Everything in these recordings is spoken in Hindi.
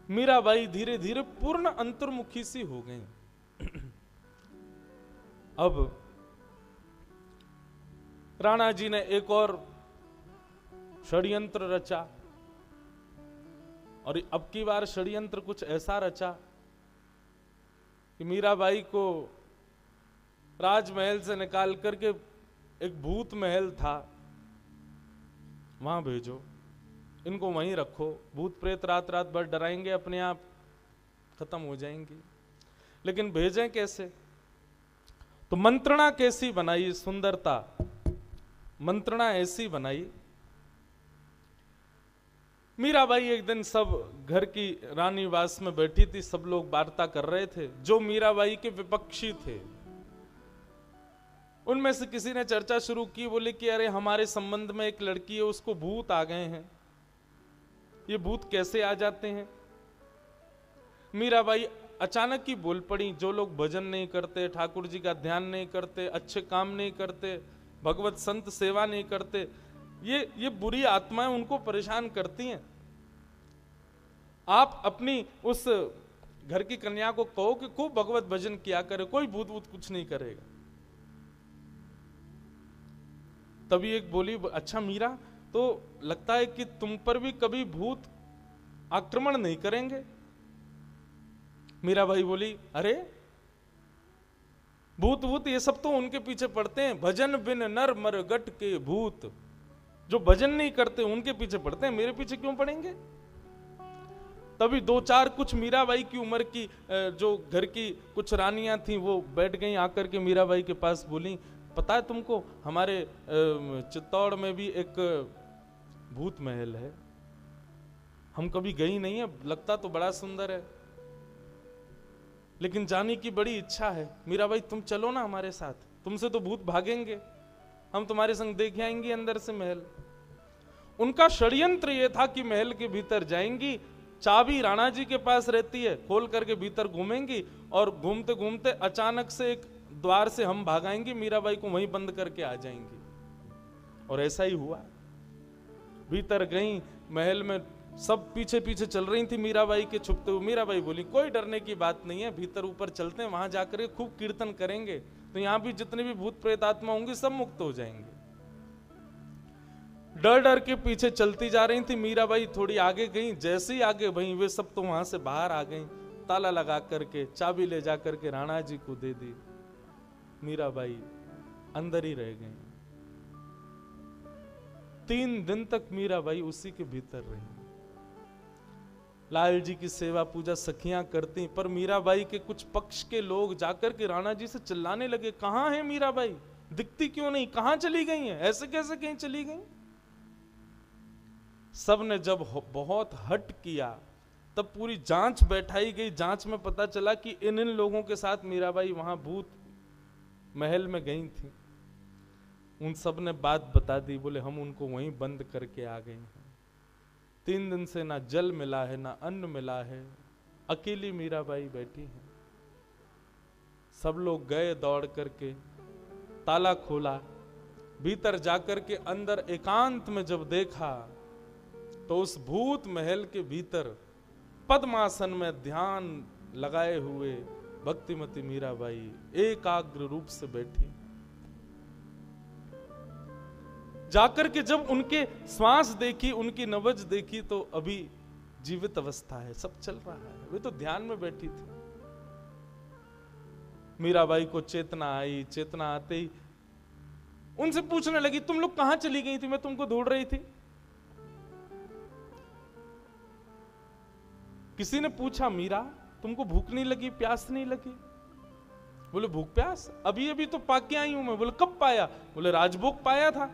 मीराबाई धीरे धीरे पूर्ण अंतर्मुखी सी हो गई। अब राणा जी ने एक और षड्यंत्र रचा, और अब की बार षड्यंत्र कुछ ऐसा रचा कि मीराबाई को राजमहल से निकाल करके एक भूत महल था वहां भेजो, इनको वहीं रखो, भूत प्रेत रात रात भर डराएंगे, अपने आप खत्म हो जाएंगे। लेकिन भेजें कैसे? तो मंत्रणा कैसी बनाई? सुंदरता मंत्रणा ऐसी बनाई। मीराबाई एक दिन सब घर की रानी वास में बैठी थी, सब लोग वार्ता कर रहे थे। जो मीराबाई के विपक्षी थे उनमें से किसी ने चर्चा शुरू की, बोले कि अरे हमारे संबंध में एक लड़की है, उसको भूत आ गए हैं, ये भूत कैसे आ जाते हैं? मीराबाई अचानक ही बोल पड़ी, जो लोग भजन नहीं करते, ठाकुर जी का ध्यान नहीं करते, अच्छे काम नहीं करते, भगवत संत सेवा नहीं करते, ये बुरी आत्माएं उनको परेशान करती हैं। आप अपनी उस घर की कन्या को कहो कि खूब भगवत भजन किया करे, कोई भूत भूत कुछ नहीं करेगा। तभी एक बोली, अच्छा मीरा, तो लगता है कि तुम पर भी कभी भूत आक्रमण नहीं करेंगे? मीराबाई बोली, अरे भूत भूत ये सब तो उनके पीछे पड़ते हैं, भजन बिन नर मर गट के भूत, जो भजन नहीं करते उनके पीछे पड़ते हैं, मेरे पीछे क्यों पड़ेंगे? तभी दो चार कुछ मीराबाई की उम्र की जो घर की कुछ रानियां थी वो बैठ गई आकर के मीराबाई के पास, बोली, पता है तुमको हमारे चित्तौड़ में भी एक भूत महल है, हम कभी गई नहीं है, लगता तो बड़ा सुंदर है, लेकिन जाने की बड़ी इच्छा है। मीराबाई तुम चलो ना हमारे साथ, तुमसे तो भूत भागेंगे, हम तुम्हारे संग देख आएंगे अंदर से महल। उनका षड्यंत्र यह था कि महल के भीतर जाएंगी, चाबी राणा जी के पास रहती है, खोल करके भीतर घूमेंगी, और घूमते घूमते अचानक से एक द्वार से हम भागाएंगे, मीराबाई को वहीं बंद करके आ जाएंगे। और ऐसा ही हुआ। भीतर गई, महल में सब पीछे पीछे चल रही थी मीराबाई के छुपते हुए। मीराबाई बोली, कोई डरने की बात नहीं है, भीतर ऊपर चलते हैं, वहां जाकर खूब कीर्तन करेंगे, तो यहां भी जितने भी भूत प्रेत आत्मा होंगी सब मुक्त हो जाएंगे। डर डर के पीछे चलती जा रही थी मीराबाई, थोड़ी आगे गई, जैसे ही आगे वहीं वे सब तो वहां से बाहर आ गई, ताला लगा करके चाबी ले जा करके राणा जी को दे दी, मीराबाई अंदर ही रह गई। 3 दिन तक मीराबाई उसी के भीतर रही। लाल जी की सेवा पूजा सखियां करती, पर मीराबाई के कुछ पक्ष के लोग जाकर के राणा जी से चिल्लाने लगे, कहां है मीराबाई, दिखती क्यों नहीं, कहां चली गई है, ऐसे कैसे कहीं चली गई? सब ने जब बहुत हट किया तब पूरी जांच बैठाई गई। जांच में पता चला कि इन लोगों के साथ मीराबाई वहां भूत महल में गई थी। उन सब ने बात बता दी, बोले हम उनको वहीं बंद करके आ गए हैं, 3 दिन से ना जल मिला है ना अन्न मिला है, अकेली मीराबाई बैठी है। सब लोग गए दौड़ करके, ताला खोला, भीतर जाकर के अंदर एकांत में जब देखा तो उस भूत महल के भीतर पद्मासन में ध्यान लगाए हुए भक्तिमती मीराबाई एकाग्र रूप से बैठी। जाकर के जब उनके श्वास देखी, उनकी नब्ज देखी, तो अभी जीवित अवस्था है, सब चल रहा है, वे तो ध्यान में बैठी थी। मीराबाई को चेतना आई, चेतना आते ही उनसे पूछने लगी, तुम लोग कहां चली गई थी, मैं तुमको ढूंढ रही थी। किसी ने पूछा, मीरा तुमको भूख नहीं लगी, प्यास नहीं लगी? बोले भूख प्यास अभी अभी तो पाके आई हूं मैं। बोले कब पाया? बोले राजभोग पाया था,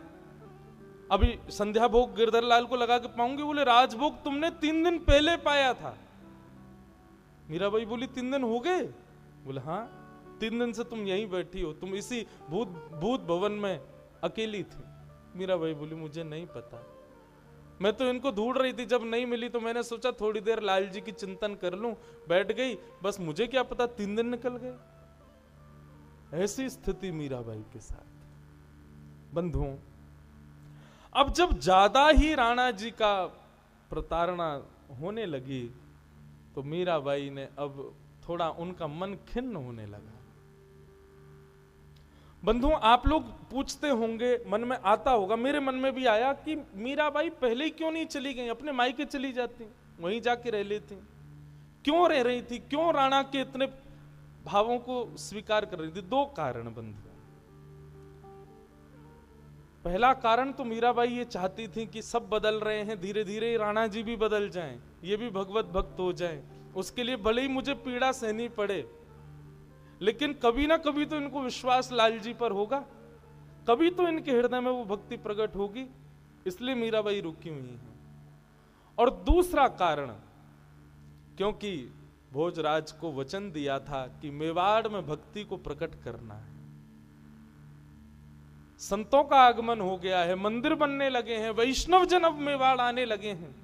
अभी संध्या भोग गिरधर लाल को लगा के पाऊंगी। बोले राजभोग तुमने 3 दिन पहले पाया था। मीराबाई बोली 3 दिन हो गए? बोले हाँ, 3 दिन से तुम यहीं बैठी हो, तुम इसी भूत भवन में अकेली थी। मीराबाई बोली मुझे नहीं पता, मैं तो इनको ढूंढ रही थी, जब नहीं मिली तो मैंने सोचा थोड़ी देर लाल जी की चिंतन कर लूं, बैठ गई, बस मुझे क्या पता 3 दिन निकल गए। ऐसी स्थिति मीराबाई के साथ। बंधुओं, अब जब ज्यादा ही राणा जी का प्रताड़ना होने लगी तो मीराबाई ने अब थोड़ा उनका मन खिन्न होने लगा। बंधु, आप लोग पूछते होंगे, मन में आता होगा, मेरे मन में भी आया कि मीराबाई पहले ही क्यों नहीं चली गई, अपने मायके चली जाती, वहीं जाके रह लेती। क्यों रह रही थी, क्यों राणा के इतने भावों को स्वीकार कर रही थी? दो कारण बंधु। पहला कारण तो मीराबाई ये चाहती थी कि सब बदल रहे हैं, धीरे धीरे राणा जी भी बदल जाएं, ये भी भगवत भक्त हो जाएं, उसके लिए भले ही मुझे पीड़ा सहनी पड़े, लेकिन कभी ना कभी तो इनको विश्वास लाल जी पर होगा, कभी तो इनके हृदय में वो भक्ति प्रकट होगी, इसलिए मीराबाई रुकी हुई है। और दूसरा कारण, क्योंकि भोजराज को वचन दिया था कि मेवाड़ में भक्ति को प्रकट करना है, संतों का आगमन हो गया है, मंदिर बनने लगे हैं, वैष्णव जन अब मेवाड़ आने लगे हैं।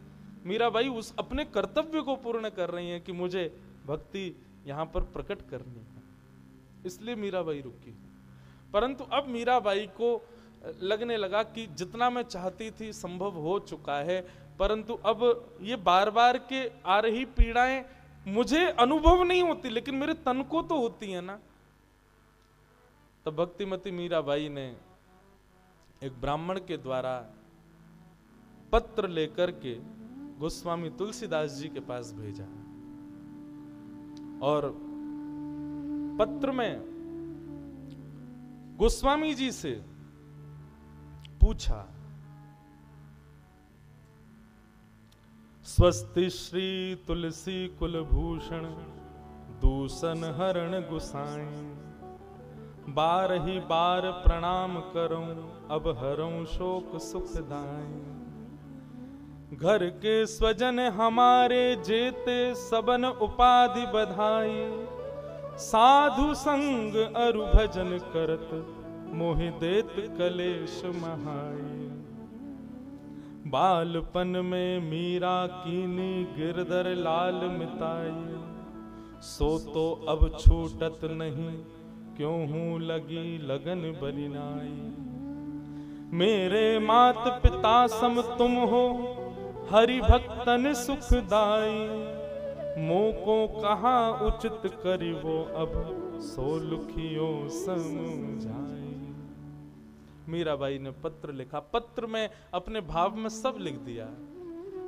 मीराबाई उस अपने कर्तव्य को पूर्ण कर रही हैं कि मुझे भक्ति यहां पर प्रकट करनी है, इसलिए मीराबाई रुकी। परंतु अब मीराबाई को लगने लगा कि जितना मैं चाहती थी संभव हो चुका है, परंतु अब ये बार बार के आ रही पीड़ाएं मुझे अनुभव नहीं होती, लेकिन मेरे तन को तो होती है ना। तब भक्तिमती मीराबाई ने एक ब्राह्मण के द्वारा पत्र लेकर के गोस्वामी तुलसीदास जी के पास भेजा, और पत्र में गोस्वामी जी से पूछा, स्वस्ति श्री तुलसी कुलभूषण दूषण हरण गुसाई, बार ही बार प्रणाम करूं अब हरूं शोक सुखदाई, घर के स्वजन हमारे जेते सबन उपाधि बधाई, साधु संग अरु भजन करत मोहि देत कलेश महाई, बालपन में मीरा कीनी गिरधर लाल मिताई, सो तो अब छूटत नहीं क्यों हूं लगी लगन बलिनाई, मेरे मात पिता सम तुम हो हरि भक्तन सुखदाई, मोको कहा उचित करिवो अब सो लुखियों समझाई। मीराबाई ने पत्र लिखा, पत्र में अपने भाव में सब लिख दिया।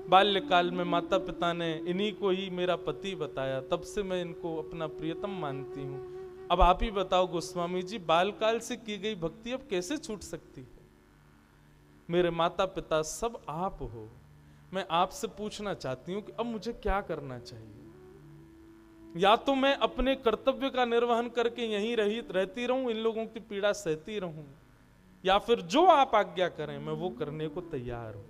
बाल्यकाल में माता पिता ने इन्हीं को ही मेरा पति बताया, तब से मैं इनको अपना प्रियतम मानती हूँ। अब आप ही बताओ गोस्वामी जी, बालकाल से की गई भक्ति अब कैसे छूट सकती है? मेरे माता पिता सब आप हो। मैं आपसे पूछना चाहती हूँ कि अब मुझे क्या करना चाहिए? या तो मैं अपने कर्तव्य का निर्वहन करके यहीं रहती रहूं, इन लोगों की पीड़ा सहती रहूं, या फिर जो आप आज्ञा करें मैं वो करने को तैयार हूं।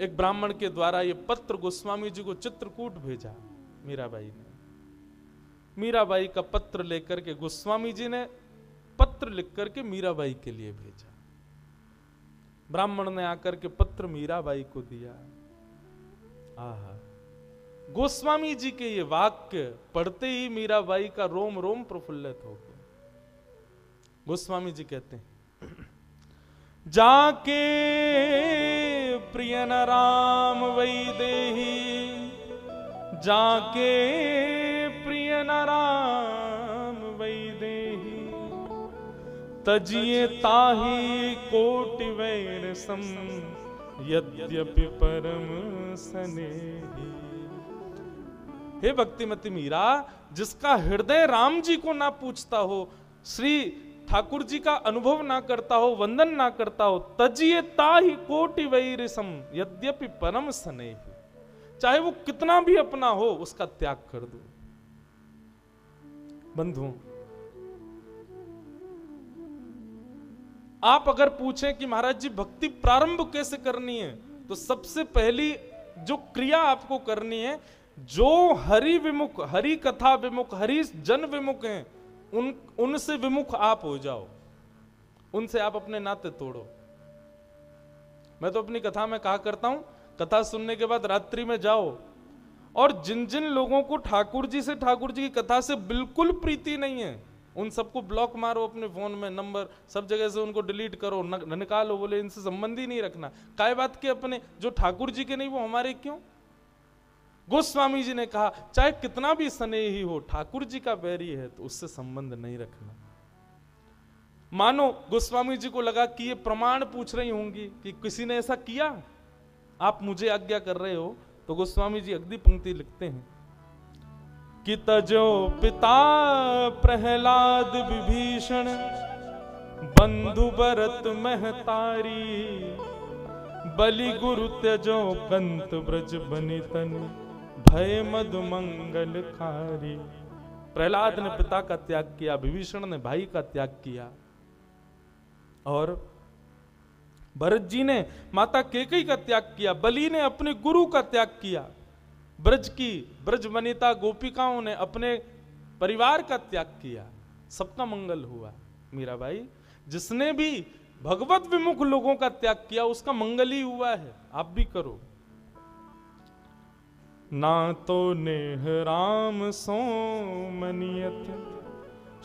एक ब्राह्मण के द्वारा ये पत्र गोस्वामी जी को चित्रकूट भेजा मीराबाई ने। मीराबाई का पत्र लेकर के गोस्वामी जी ने पत्र लिख करके मीराबाई के लिए भेजा। ब्राह्मण ने आकर के पत्र मीराबाई को दिया। आहा, गोस्वामी जी के ये वाक्य पढ़ते ही मीराबाई का रोम रोम प्रफुल्लित हो गया। गोस्वामी जी कहते हैं, जाके प्रिय न राम वैदेही, जाके प्रिय न राम वैदेही, तजिए ताही कोटि वैर सम, यद्यपि परम स्नेही। हे भक्तिमती मीरा, जिसका हृदय राम जी को ना पूछता हो, श्री ठाकुर जी का अनुभव ना करता हो, वंदन ना करता हो, तजिए ताही कोटि वैर सम, यद्यपि परम स्नेही, चाहे वो कितना भी अपना हो उसका त्याग कर दो। बंधुओं, आप अगर पूछें कि महाराज जी भक्ति प्रारंभ कैसे करनी है, तो सबसे पहली जो क्रिया आपको करनी है, जो हरि विमुख, हरि कथा विमुख, हरि जन विमुख हैं, उनसे विमुख आप हो जाओ, उनसे आप अपने नाते तोड़ो। मैं तो अपनी कथा में कहा करता हूं, कथा सुनने के बाद रात्रि में जाओ और जिन जिन लोगों को ठाकुर जी से, ठाकुर जी की कथा से बिल्कुल प्रीति नहीं है, उन सबको ब्लॉक मारो अपने फोन में, नंबर सब जगह से उनको डिलीट करो, निकालो, बोले इनसे संबंध ही नहीं रखना। काय बात के अपने जो ठाकुर जी के नहीं वो हमारे क्यों? गोस्वामी जी ने कहा चाहे कितना भी स्नेही हो, ठाकुर जी का बैरी है तो उससे संबंध नहीं रखना। मानो गोस्वामी जी को लगा कि ये प्रमाण पूछ रही होंगी कि किसी ने ऐसा किया, आप मुझे आज्ञा कर रहे हो, तो गोस्वामी जी अगली पंक्ति लिखते हैं कि तजो पिता प्रहलाद विभीषण बंधु भरत महतारी, बलि गुरु त्यजो कंत ब्रज बनितन भय मधु मंगल खारी। प्रहलाद ने पिता का त्याग किया, विभीषण ने भाई का त्याग किया, और भरत जी ने माता कैकेयी का त्याग किया, बलि ने अपने गुरु का त्याग किया, ब्रज वनिता गोपिकाओं ने अपने परिवार का त्याग किया, सबका मंगल हुआ। मीराबाई, जिसने भी भगवत विमुख लोगों का त्याग किया उसका मंगल ही हुआ है, आप भी करो। ना तो नेह राम सो मनियत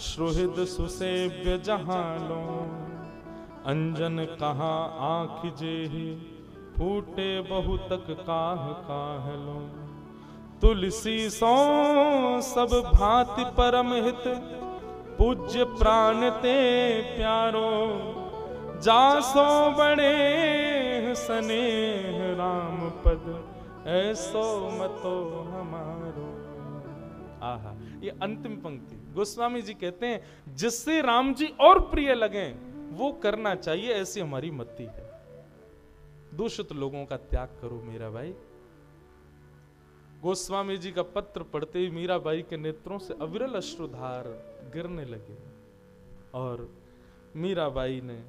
सुहृद सुसेव्य जहां लो, अंजन कहाँ आँख जेहि फूटे बहुतक काह काह लो। तुलसी सो सब भांति परम हित, पूज्य प्राण ते प्यारो, जासो बड़े स्नेह राम पद, ऐसो मतो हमारो। आहा, ये अंतिम पंक्ति गोस्वामी जी कहते हैं जिससे राम जी और प्रिय लगे वो करना चाहिए, ऐसी हमारी मति है। दूषित लोगों का त्याग करो मीराबाई। गोस्वामी जी का पत्र पढ़ते ही मीराबाई के नेत्रों से अविरल अश्रुधार गिरने लगे, और मीराबाई ने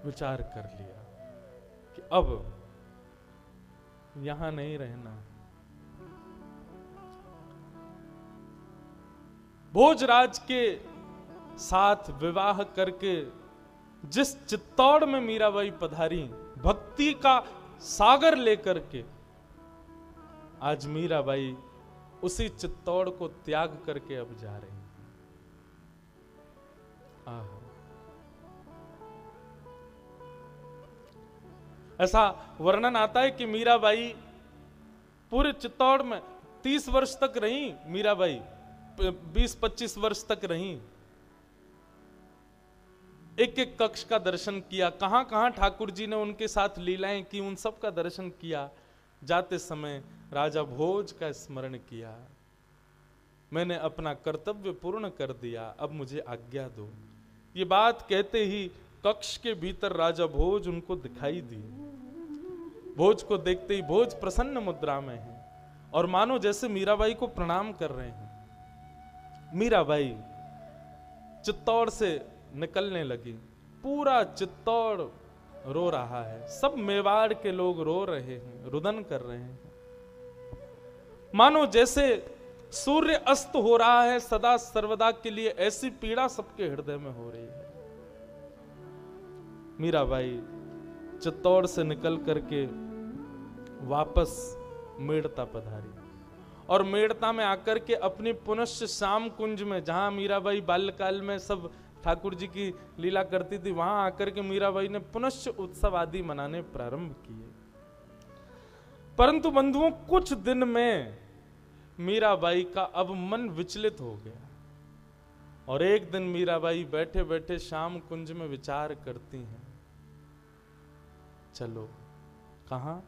विचार कर लिया कि अब यहां नहीं रहना। भोजराज के साथ विवाह करके जिस चित्तौड़ में मीराबाई पधारी, भक्ति का सागर लेकर के, आज मीराबाई उसी चित्तौड़ को त्याग करके अब जा रही हैं। ऐसा वर्णन आता है कि मीराबाई पूरे चित्तौड़ में 30 वर्ष तक रही, मीराबाई 20-25 वर्ष तक रही, एक एक कक्ष का दर्शन किया, कहां कहां ठाकुर जी ने उनके साथ लीलाएं की, उन सब का दर्शन किया। जाते समय राजा भोज का स्मरण किया, मैंने अपना कर्तव्य पूर्ण कर दिया, अब मुझे आज्ञा दो। ये बात कहते ही कक्ष के भीतर राजा भोज उनको दिखाई दी। भोज को देखते ही भोज प्रसन्न मुद्रा में है और मानो जैसे मीराबाई को प्रणाम कर रहे हैं। मीराबाई चित्तौड़ से निकलने लगी, पूरा चित्तौड़ रो रहा है, सब मेवाड़ के लोग रो रहे हैं, रुदन कर रहे हैं, मानो जैसे सूर्य अस्त हो रहा है सदा सर्वदा के लिए, ऐसी पीड़ा सबके हृदय में हो रही है। मीराबाई चित्तौड़ से निकल करके वापस मेड़ता पधारी, और मेड़ता में आकर के अपनी पुनश्च श्याम कुंज में, जहां मीराबाई बाल्यकाल में सब ठाकुर जी की लीला करती थी, वहां आकर के मीराबाई ने पुनश्च उत्सव आदि मनाने प्रारंभ किए। परंतु बंधुओं, कुछ दिन में मीराबाई का अब मन विचलित हो गया, और एक दिन मीराबाई बैठे बैठे श्याम कुंज में विचार करती हैं, चलो कहां?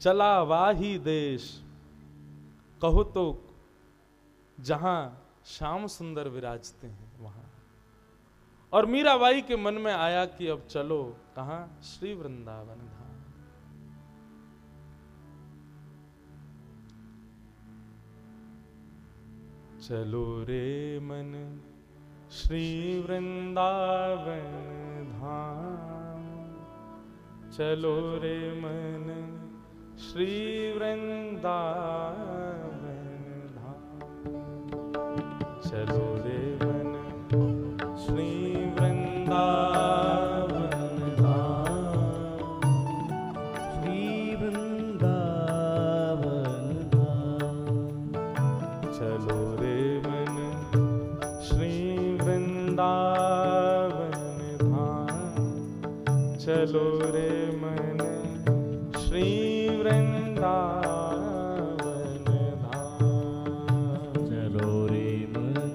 चला वाही देश, कहो तो जहां श्याम सुंदर विराजते हैं वहां। और मीराबाई के मन में आया कि अब चलो कहां? श्री वृंदावन धाम। चलो रे मन श्री वृंदावन धाम, चलो रे मन श्री वृंदावन धाम, चलो रे मन श्री वृंदावन धाम, श्री वृंदावन धाम, चलो रे मन श्री वृंदावन धाम, चलो रे मन श्री वृंदावन धाम। चलो रे मन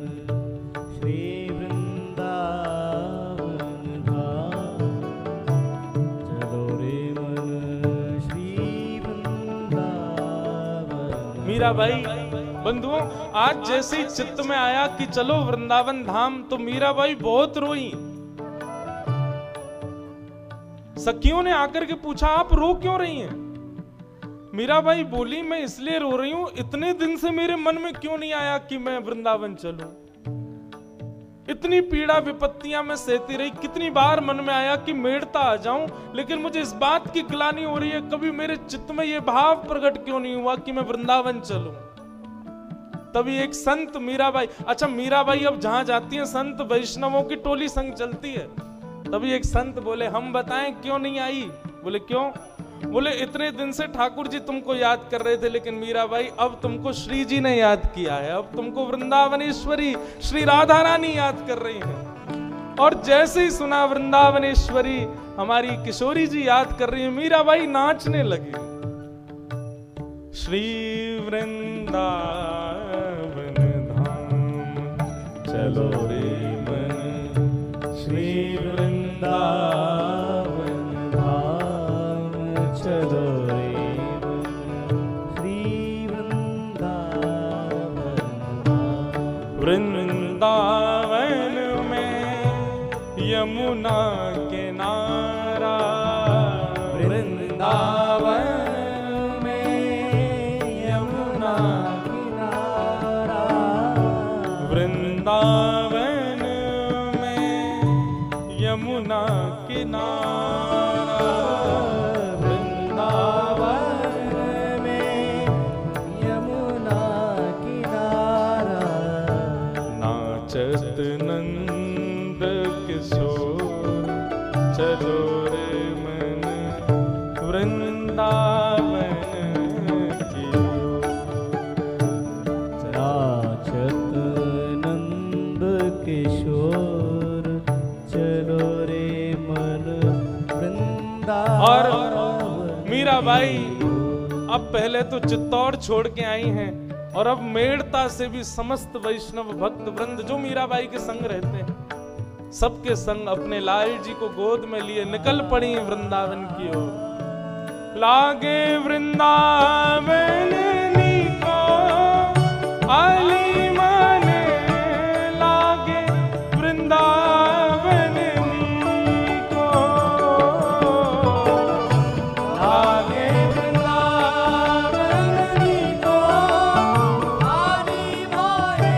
श्री वृंदावन धाम। चलो रे मन श्री वृंदावन। मीराबाई बंधुओं, आज जैसे ही चित्त में आया कि चलो वृंदावन धाम, तो मीराबाई बहुत रोई। सखियों ने आकर के पूछा, आप रो क्यों रही हैं? मीराबाई बोली, मैं इसलिए रो रही हूं, इतने दिन से मेरे मन में क्यों नहीं आया कि मैं वृंदावन चलूं। इतनी पीड़ा विपत्तियां मैं सहती रही, कितनी बार मन में आया कि मेड़ता आ जाऊं, लेकिन मुझे इस बात की ग्लानि हो रही है, कभी मेरे चित्त में यह भाव प्रकट क्यों नहीं हुआ कि मैं वृंदावन चलूं। तभी एक संत मीराबाई, अच्छा मीराबाई अब जहां जाती है संत वैष्णवों की टोली संग चलती है। तभी एक संत बोले, हम बताएं क्यों नहीं आई? बोले क्यों? बोले इतने दिन से ठाकुर जी तुमको याद कर रहे थे, लेकिन मीराबाई अब तुमको श्री जी ने याद किया है, अब तुमको वृंदावनेश्वरी श्री राधा रानी याद कर रही हैं। और जैसे ही सुना वृंदावनेश्वरी हमारी किशोरी जी याद कर रही है, मीराबाई नाचने लगी। श्री वृंदावन धाम चलो रे मन श्री वृंदावन धाम। चलो रे मन श्री वृंदावन धाम। वृंदावन में यमुना किनारा, वृंदावन वृंदावन में यमुना किनारा, वृंदावन में यमुना किनारा। नाचत नंद किशोर चलो रे मन वृंदावन की ओर। नाचत नंद किशोर चलो रे मन वृंदावन। और मीराबाई अब पहले तो चित्तौड़ छोड़ के आई हैं, और अब मेड़ता से भी समस्त वैष्णव भक्त वृंद जो मीराबाई के संग रहते हैं, सबके संग अपने लाल जी को गोद में लिए निकल पड़ी वृंदावन की ओर। लागे वृंदावन नीको आली माने, लागे वृंदावन नीको, लागे वृंदावन नीको आली माने,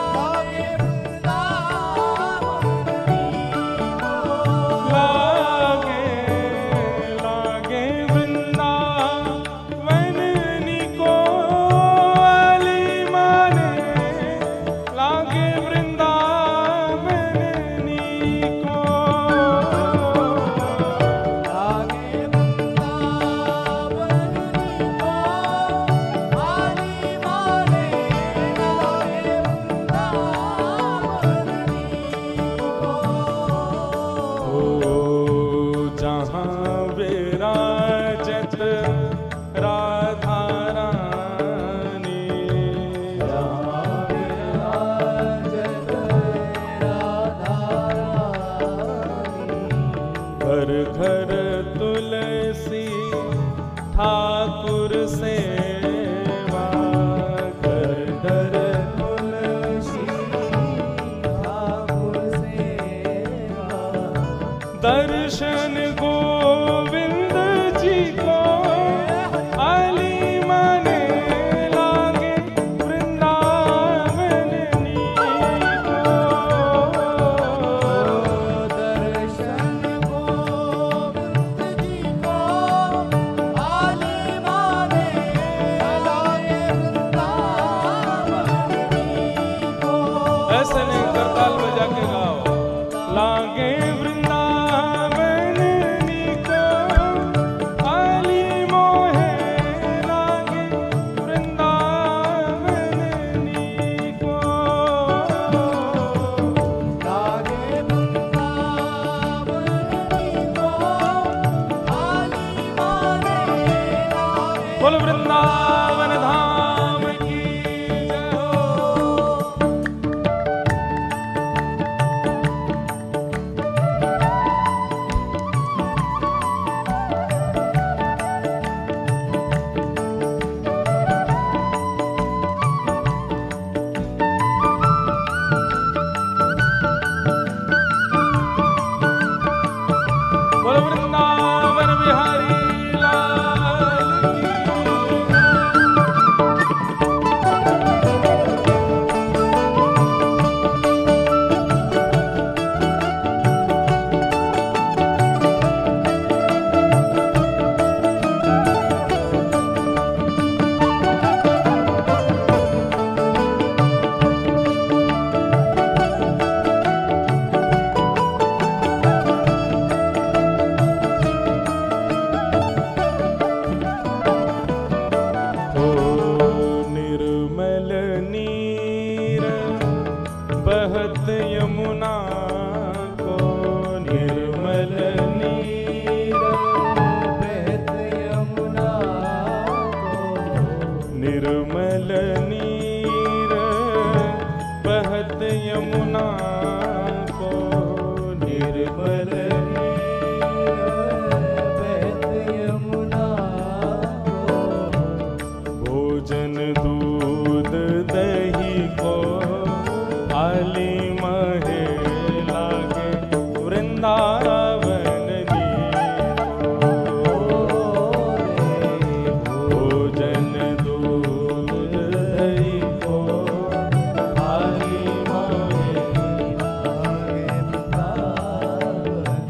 लागे वृंदावन लागे लागे वृंदावन नीको आली माने, लागे वृंदावन नीको, लागे वृंदावन नीको आली माने, लागे वृंदावन नीको। ओ जहाँ विराजत राधा रानी, जहाँ विराजत राधा रानी। घर घर तुलसी ठाकुर सेवा, घर घर तुलसी ठाकुर सेवा। दर्शन गोविंद जी को आली माने, लागे वृंदावन नीको, दर्शन गोविंद जी को आली माने, लागे वृंदावन नीको। ऐसे नहीं करताल बजा के गाओ। लागे वृंदावन नीको बोलो वृंदावन धाम की जय हो। बोलो वृंदावन बिहारी लाल ओ निर्मल नीर बहत यमुना को, निर्मल नीर बहत यमुना को, निर्मल नीर बहत यमुना को, निर्मल बहत यमुना को, भोजन दूध दही को आली महे लागे वृंदावन भोजन दूध दही को आली महे वृंदावन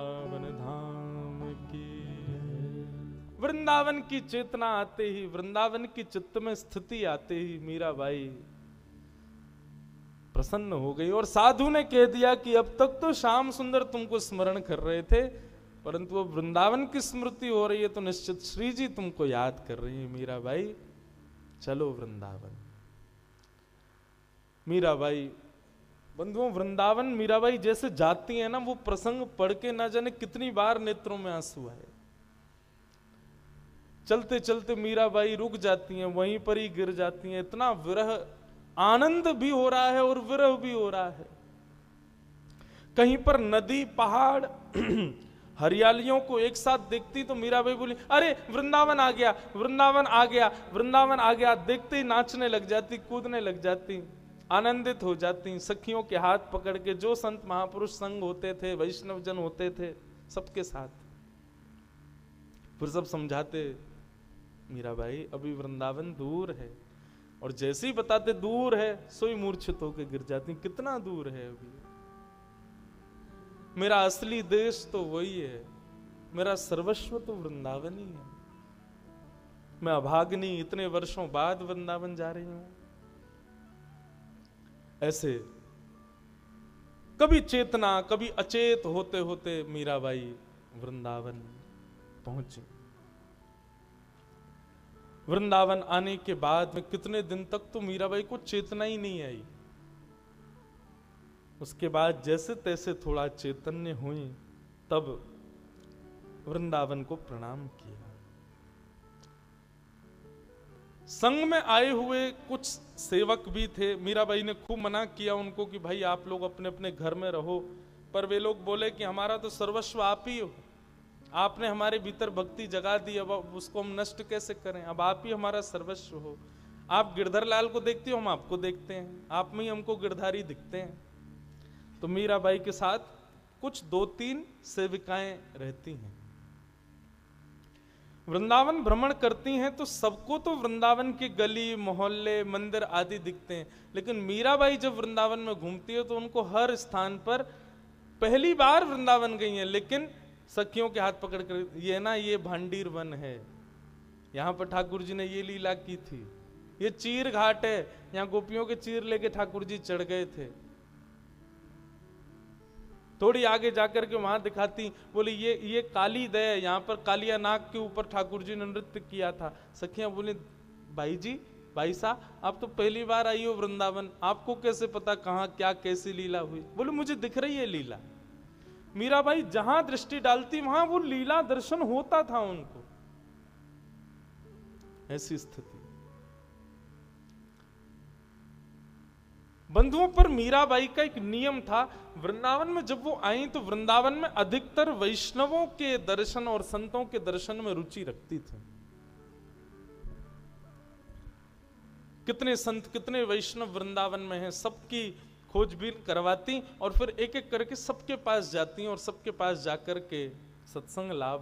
वृंदावन धाम की। वृंदावन की चेतना आते ही, वृंदावन की चित्त में स्थिति आते ही मीराबाई प्रसन्न हो गई। और साधु ने कह दिया कि अब तक तो श्याम सुंदर तुमको स्मरण कर रहे थे, परंतु अब वृंदावन की स्मृति हो रही है तो निश्चित श्री जी तुमको याद कर रही है मीराबाई, चलो वृंदावन। मीराबाई, बंधुओं, वृंदावन मीराबाई जैसे जाती है ना, वो प्रसंग पढ़ के ना जाने कितनी बार नेत्रों में आंसू आए। चलते चलते मीराबाई रुक जाती हैं, वहीं पर ही गिर जाती हैं। इतना विरह, आनंद भी हो रहा है और विरह भी हो रहा है। कहीं पर नदी, पहाड़, हरियालियों को एक साथ देखती तो मीराबाई बोली, अरे वृंदावन आ गया, वृंदावन आ गया, वृंदावन आ गया। देखते ही नाचने लग जाती, कूदने लग जाती, आनंदित हो जाती। सखियों के हाथ पकड़ के, जो संत महापुरुष संग होते थे, वैष्णव जन होते थे, सबके साथ फिर सब समझाते, मीराबाई अभी वृंदावन दूर है। और जैसे ही बताते दूर है, सोई मूर्छित होकर गिर जाती, कितना दूर है अभी, मेरा असली देश तो वही है, मेरा सर्वस्व तो वृंदावन ही है। मैं अभाग्नि इतने वर्षों बाद वृंदावन जा रही हूं। ऐसे कभी चेतना, कभी अचेत होते होते मीराबाई वृंदावन पहुंची। वृंदावन आने के बाद में कितने दिन तक तो मीराबाई को चेतना ही नहीं आई। उसके बाद जैसे तैसे थोड़ा चैतन्य हुई, तब वृंदावन को प्रणाम किया। संग में आए हुए कुछ सेवक भी थे। मीराबाई ने खूब मना किया उनको कि भाई आप लोग अपने अपने घर में रहो, पर वे लोग बोले कि हमारा तो सर्वस्व आप ही हो, आपने हमारे भीतर भक्ति जगा दी, अब उसको हम नष्ट कैसे करें, अब आप ही हमारा सर्वस्व हो। आप गिरधर लाल को देखते हो, हम आपको देखते हैं, आप में ही हमको गिरधारी दिखते हैं। तो मीराबाई के साथ कुछ 2-3 सेविकाएं रहती हैं। वृंदावन भ्रमण करती हैं तो सबको तो वृंदावन के गली, मोहल्ले, मंदिर आदि दिखते हैं, लेकिन मीराबाई जब वृंदावन में घूमती है तो उनको हर स्थान पर, पहली बार वृंदावन गई हैं, लेकिन सखियों के हाथ पकड़ कर, ये ना ये भांडीर वन है, यहाँ पर ठाकुर जी ने ये लीला की थी, ये चीर घाट है, यहाँ गोपियों के चीर लेके ठाकुर जी चढ़ गए थे। थोड़ी आगे जाकर के वहां दिखाती, बोली ये काली दय, यहाँ पर कालिया नाग के ऊपर ठाकुर जी ने नृत्य किया था। सखियां बोली, भाई जी, भाई साहब, आप तो पहली बार आई हो वृंदावन, आपको कैसे पता कहाँ क्या कैसी लीला हुई? बोले मुझे दिख रही है लीला। मीराबाई जहां दृष्टि डालती वहां वो लीला दर्शन होता था उनको। ऐसी स्थिति। बंधुओं, पर मीराबाई का एक नियम था, वृंदावन में जब वो आई तो वृंदावन में अधिकतर वैष्णवों के दर्शन और संतों के दर्शन में रुचि रखती थी। कितने संत, कितने वैष्णव वृंदावन में हैं, सबकी खोजबीन करवाती और फिर एक एक करके सबके पास जाती और सबके पास जाकर के सत्संग लाभ